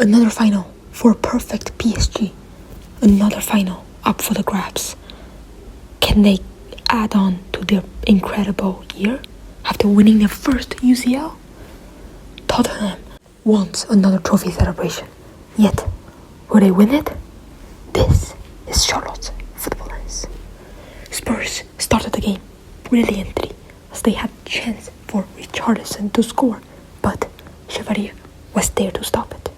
Another final for a perfect PSG. Another final up for the grabs. Can they add on to their incredible year after winning their first UCL? Tottenham wants another trophy celebration. Yet, will they win it? This is Charlotte's Football Lens. Spurs started the game brilliantly as they had chance for Richarlison to score, but Chevalier was there to stop it.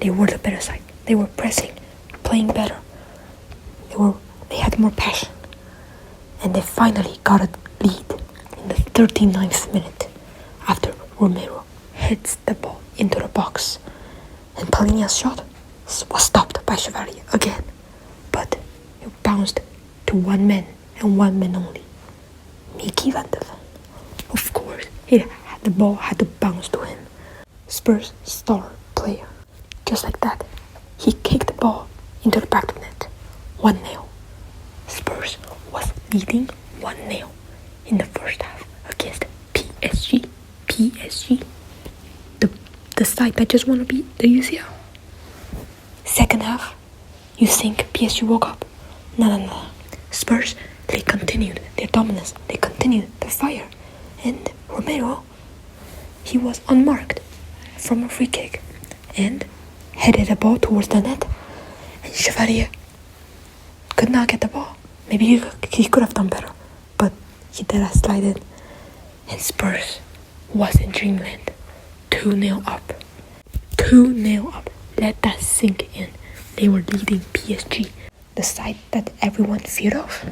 They were the better side. They were pressing, playing better. They had more passion. And they finally got a lead in the 39th minute after Romero hits the ball into the box. And Palhinha's shot was stopped by Chevalier again. But it bounced to one man and one man only. Mickey van de Ven. Of course, the ball had to bounce to him. Spurs star player. Just like that, he kicked the ball into the back of the net. 1-0. Spurs was leading 1-0 in the first half against PSG. PSG. The side that just want to beat the UCL. Second half, you think PSG woke up? No. Spurs, they continued their dominance. They continued the fire. And Romero, he was unmarked from a free kick and headed the ball towards the net. And Chevalier could not get the ball. Maybe he could have done better, but he did a slide in. And Spurs was in dreamland. 2-0 up. 2-0 up. Let that sink in. They were leading PSG, the side that everyone feared of.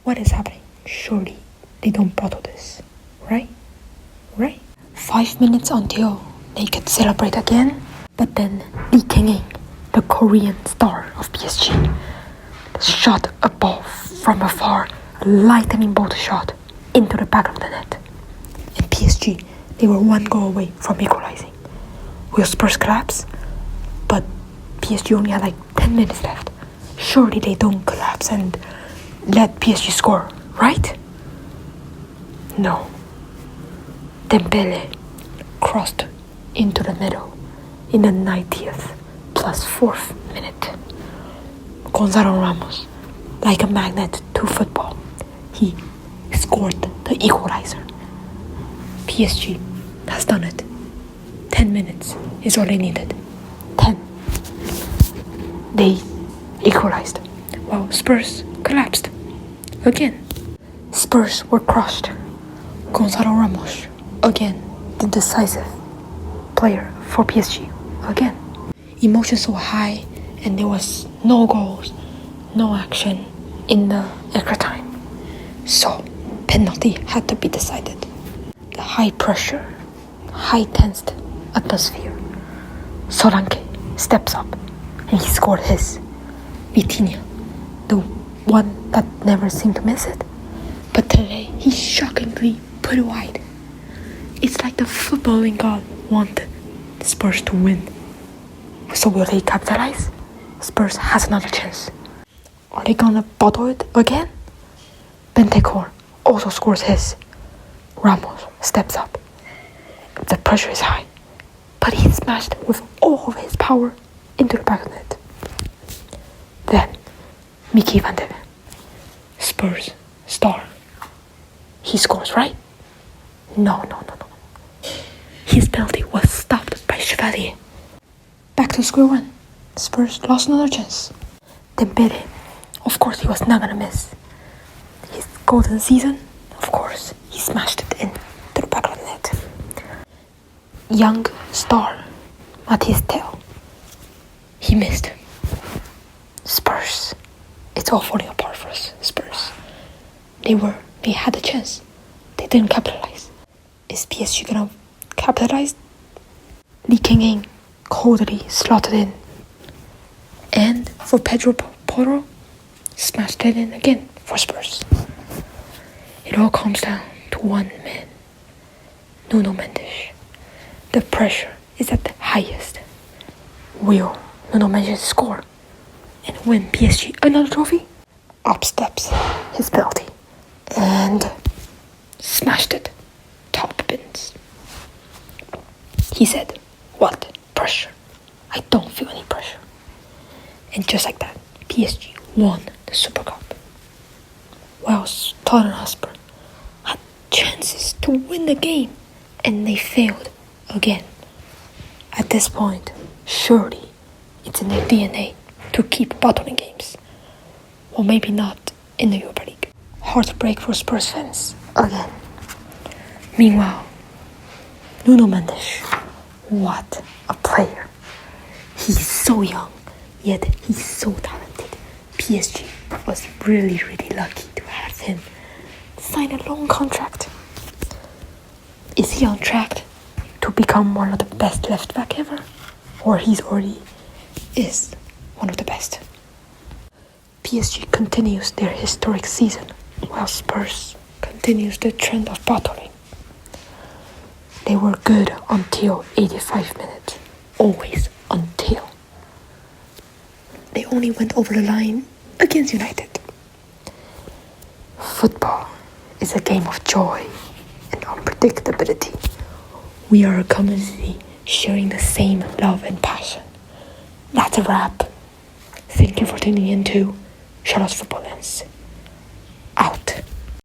What is happening? Surely they don't bottle this, right? 5 minutes until they could celebrate again. But then Lee King-in, the Korean star of PSG, shot a ball from afar, a lightning bolt shot into the back of the net. And PSG, they were one goal away from equalizing. Will Spurs collapse? But PSG only had like 10 minutes left. Surely they don't collapse and let PSG score, right? No. Dembele crossed into the middle in the 90th plus 4th minute. Gonzalo Ramos, like a magnet to football, he scored the equalizer. PSG has done it. 10 minutes is all they needed. 10. They equalized while Spurs collapsed. Again. Spurs were crushed. Gonzalo Ramos, again, the decisive player for PSG. Again. Emotions so high and there was no goals, no action in the extra time. So, penalty had to be decided. The high pressure, high tensed atmosphere. Solanke steps up and he scored his. Vitinha, the one that never seemed to miss it. But today, he shockingly put it wide. It's like the footballing god wanted Spurs to win. So will they capitalize? Spurs has another chance. Are they gonna bottle it again? Bentancur also scores his. Ramos steps up. The pressure is high, but he smashed with all of his power into the back of the net. Then, Mickey van de Ven, Spurs star. He scores, right? No. His penalty was stopped by Chevalier. Back to square one. Spurs lost another chance. Dembele, of course he was not gonna miss. His golden season, of course, he smashed it in to the back of the net. Young star, Matisse Tel, he missed. Spurs, it's all falling apart for us, Spurs. They had a chance. They didn't capitalize. Is PSG gonna capitalize? Lee King-in coldly slotted in. And for Pedro Porro, smashed it in again for Spurs. It all comes down to one man, Nuno Mendes. The pressure is at the highest. Will Nuno Mendes score and win PSG another trophy? Up steps his penalty and smashed it. Top bins. He said, "What pressure? I don't feel any pressure. And just like that, PSG won the Super Cup. Whilst Tottenham Hotspur had chances to win the game, and they failed again. At this point, surely it's in their DNA to keep bottling games. Or maybe not in the Europa League. Heartbreak for Spurs fans again. Meanwhile, Nuno Mendes, what a player. He's so young, yet he's so talented. PSG was really lucky to have him sign a long contract. Is he on track to become one of the best left back ever? Or he's already is one of the best? PSG continues their historic season, while Spurs continues the trend of bottling. They were good until 85 minutes, always until. They only went over the line against United. Football is a game of joy and unpredictability. We are a community sharing the same love and passion. That's a wrap. Thank you for tuning in to Charlotte's Football Lens.